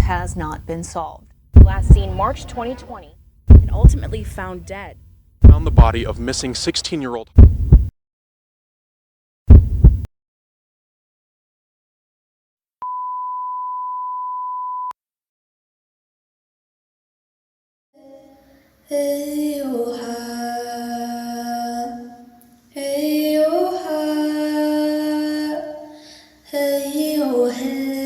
has not been solved. Last seen March 2020 and ultimately found dead. Found the body of missing 16-year-old. Hey, oh, ha. Hey, oh, ha. Hey, oh, hey.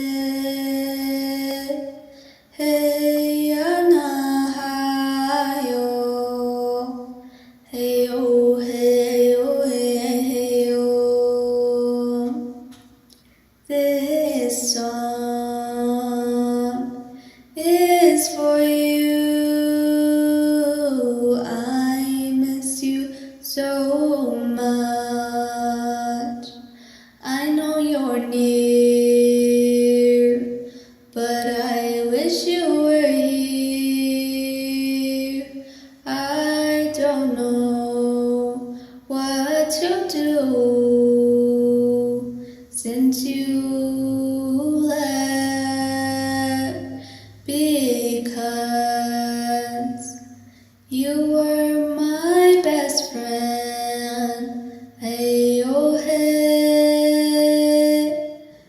Hey, ana, ha, yo. Hey, oh, hey, oh, hey, oh. This song is for you. I miss you so much. I know you're near, but I wish you were here. I don't know what to do since you left, because you were my best friend. Hey, oh, hey.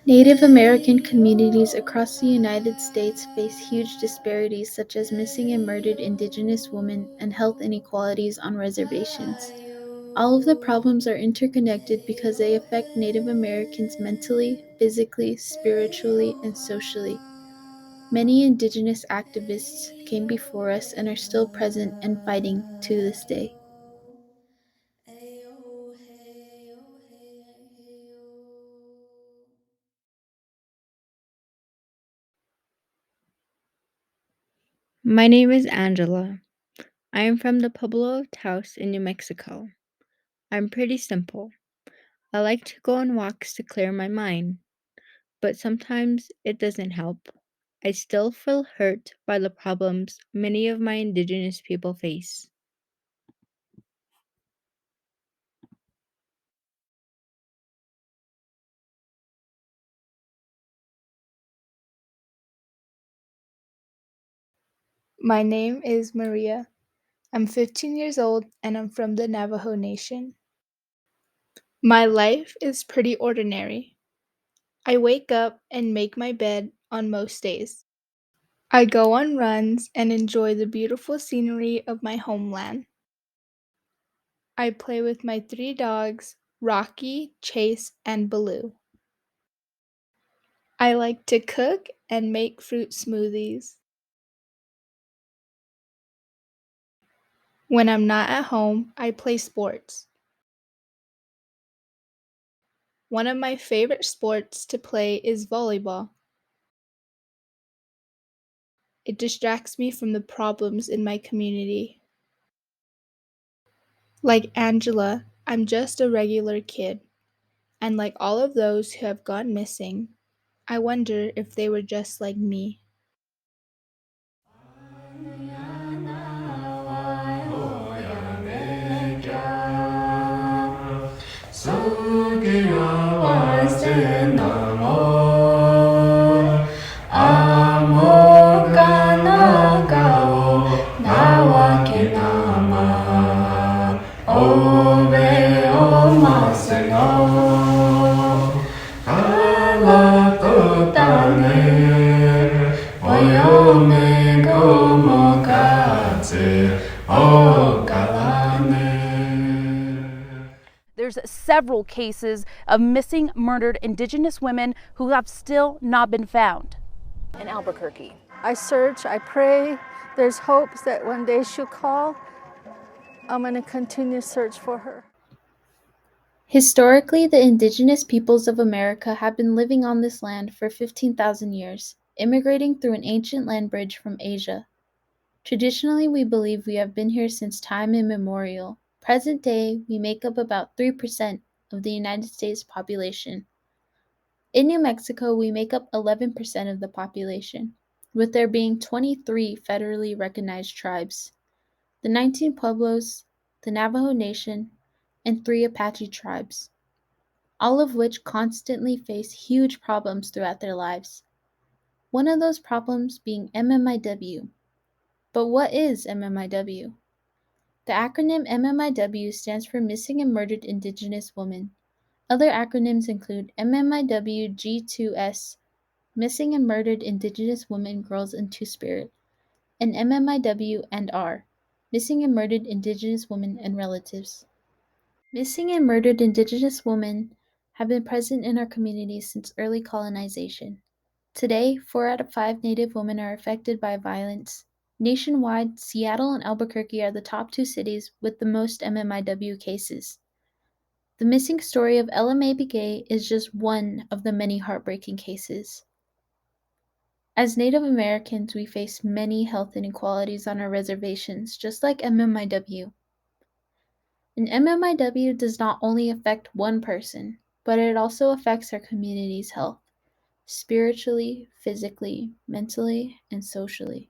Native American communities across the United States face huge disparities such as missing and murdered Indigenous women and health inequalities on reservations. All of the problems are interconnected because they affect Native Americans mentally, physically, spiritually, and socially. Many Indigenous activists came before us and are still present and fighting to this day. My name is Angela. I am from the Pueblo of Taos in New Mexico. I'm pretty simple. I like to go on walks to clear my mind, but sometimes it doesn't help. I still feel hurt by the problems many of my Indigenous people face. My name is Maria. I'm 15 years old and I'm from the Navajo Nation. My life is pretty ordinary. I wake up and make my bed on most days. I go on runs and enjoy the beautiful scenery of my homeland. I play with my 3 dogs, Rocky, Chase, and Baloo. I like to cook and make fruit smoothies. When I'm not at home, I play sports. One of my favorite sports to play is volleyball. It distracts me from the problems in my community. Like Angela, I'm just a regular kid, and like all of those who have gone missing, I wonder if they were just like me. There's several cases of missing, murdered Indigenous women who have still not been found in Albuquerque. I search, I pray. There's hopes that one day she'll call. I'm going to continue search for her. Historically, the Indigenous peoples of America have been living on this land for 15,000 years, immigrating through an ancient land bridge from Asia. Traditionally, we believe we have been here since time immemorial. Present day, we make up about 3% of the United States population. In New Mexico, we make up 11% of the population, with there being 23 federally recognized tribes, the 19 Pueblos, the Navajo Nation, and 3 Apache tribes, all of which constantly face huge problems throughout their lives. One of those problems being MMIW. But what is MMIW? The acronym MMIW stands for Missing and Murdered Indigenous Women. Other acronyms include MMIW G2S, Missing and Murdered Indigenous Women, Girls, and Two-Spirit, and MMIW and R, Missing and Murdered Indigenous Women and Relatives. Missing and murdered Indigenous women have been present in our communities since early colonization. Today, 4 out of 5 Native women are affected by violence. Nationwide, Seattle and Albuquerque are the top 2 cities with the most MMIW cases. The missing story of Mae Begay is just one of the many heartbreaking cases. As Native Americans, we face many health inequalities on our reservations, just like MMIW. And MMIW does not only affect one person, but it also affects our community's health, spiritually, physically, mentally, and socially.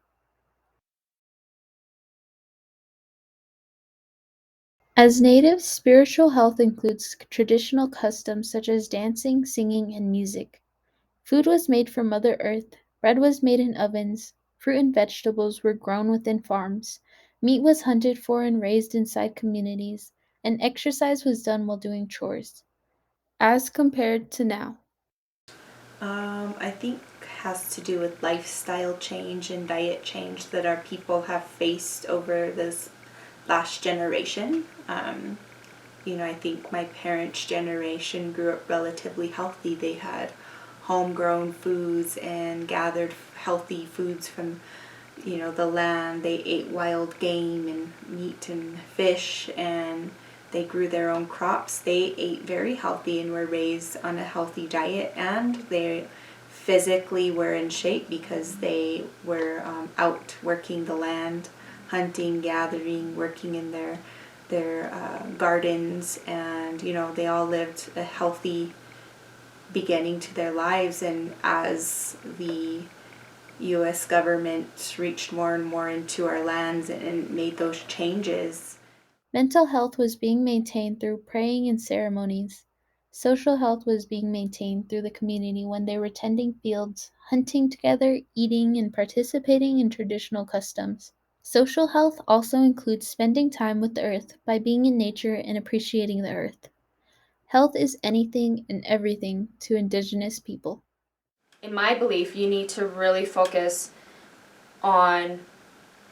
As Natives, spiritual health includes traditional customs such as dancing, singing, and music. Food was made from Mother Earth, bread was made in ovens, fruit and vegetables were grown within farms, meat was hunted for and raised inside communities, and exercise was done while doing chores. As compared to now. I think has to do with lifestyle change and diet change that our people have faced over this last generation. I think my parents' generation grew up relatively healthy. They had homegrown foods and gathered healthy foods from, the land. They ate wild game and meat and fish, and they grew their own crops. They ate very healthy and were raised on a healthy diet, and they physically were in shape because they were out working the land, hunting, gathering, working in their gardens, and they all lived a healthy beginning to their lives. And as the U.S. government reached more and more into our lands and made those changes, mental health was being maintained through praying and ceremonies. Social health was being maintained through the community when they were tending fields, hunting together, eating, and participating in traditional customs. Social health also includes spending time with the earth by being in nature and appreciating the earth. Health is anything and everything to Indigenous people. In my belief, you need to really focus on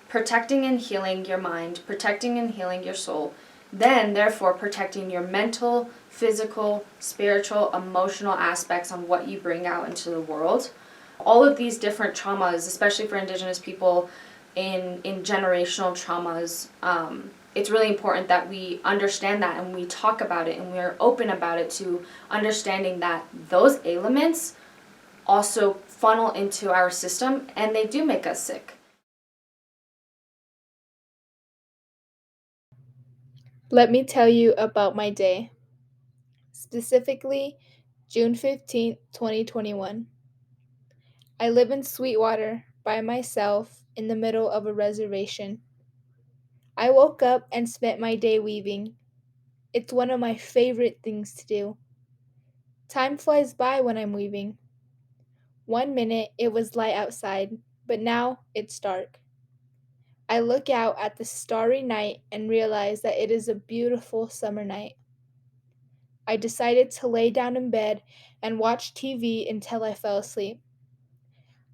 protecting and healing your mind, protecting and healing your soul, then therefore protecting your mental, physical, spiritual, emotional aspects on what you bring out into the world. All of these different traumas, especially for Indigenous people in generational traumas, it's really important that we understand that and we talk about it and we're open about it, to understanding that those elements also funnel into our system and they do make us sick. Let me tell you about my day. Specifically, June 15th, 2021. I live in Sweetwater by myself in the middle of a reservation. I woke up and spent my day weaving. It's one of my favorite things to do. Time flies by when I'm weaving. 1 minute it was light outside, but now it's dark. I look out at the starry night and realize that it is a beautiful summer night. I decided to lay down in bed and watch TV until I fell asleep.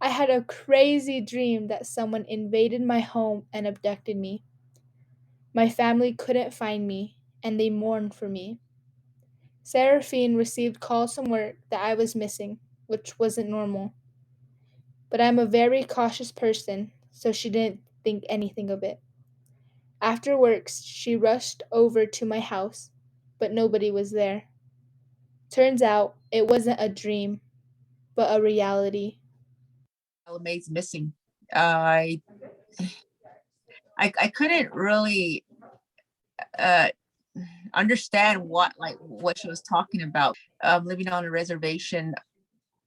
I had a crazy dream that someone invaded my home and abducted me. My family couldn't find me, and they mourned for me. Seraphine received calls from work that I was missing, which wasn't normal. But I'm a very cautious person, so she didn't think anything of it. After work, she rushed over to my house, but nobody was there. Turns out it wasn't a dream, but a reality. Mae's missing. I I couldn't really uh understand what she was talking about. Living on a reservation,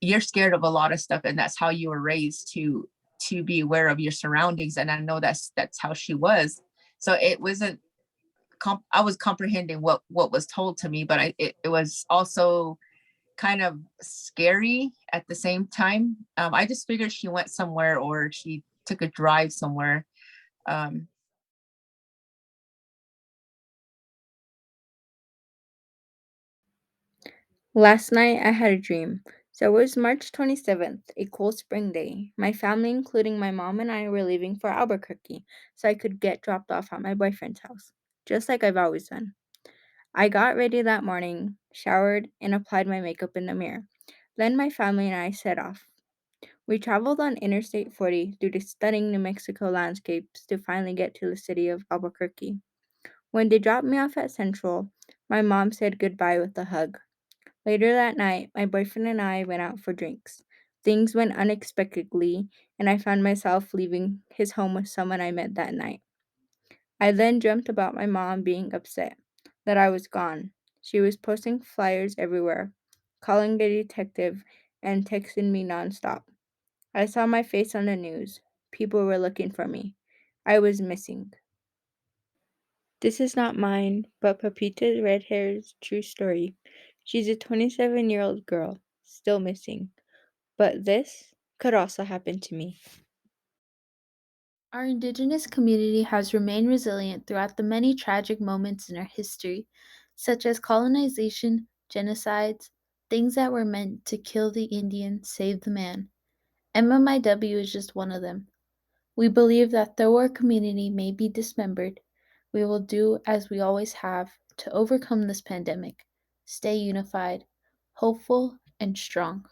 you're scared of a lot of stuff, and that's how you were raised to be aware of your surroundings. And I know that's how she was. So it wasn't I was comprehending what was told to me, but it was also kind of scary at the same time. I just figured she went somewhere or she took a drive somewhere. Um, Last night I had a dream. So it was March 27th, a cool spring day. My family, including my mom and I, were leaving for Albuquerque so I could get dropped off at my boyfriend's house, just like I've always done. I got ready that morning, showered, and applied my makeup in the mirror. Then my family and I set off. We traveled on Interstate 40 through the stunning New Mexico landscapes to finally get to the city of Albuquerque. When they dropped me off at Central, my mom said goodbye with a hug. Later that night, my boyfriend and I went out for drinks. Things went unexpectedly, and I found myself leaving his home with someone I met that night. I then dreamt about my mom being upset that I was gone. She was posting flyers everywhere, calling the detective, and texting me nonstop. I saw my face on the news. People were looking for me. I was missing. This is not mine, but Pepita Red Hair's true story. She's a 27-year-old girl, still missing. But this could also happen to me. Our Indigenous community has remained resilient throughout the many tragic moments in our history, such as colonization, genocides, things that were meant to kill the Indian, save the man. MMIW is just one of them. We believe that though our community may be dismembered, we will do as we always have to overcome this pandemic, stay unified, hopeful, and strong.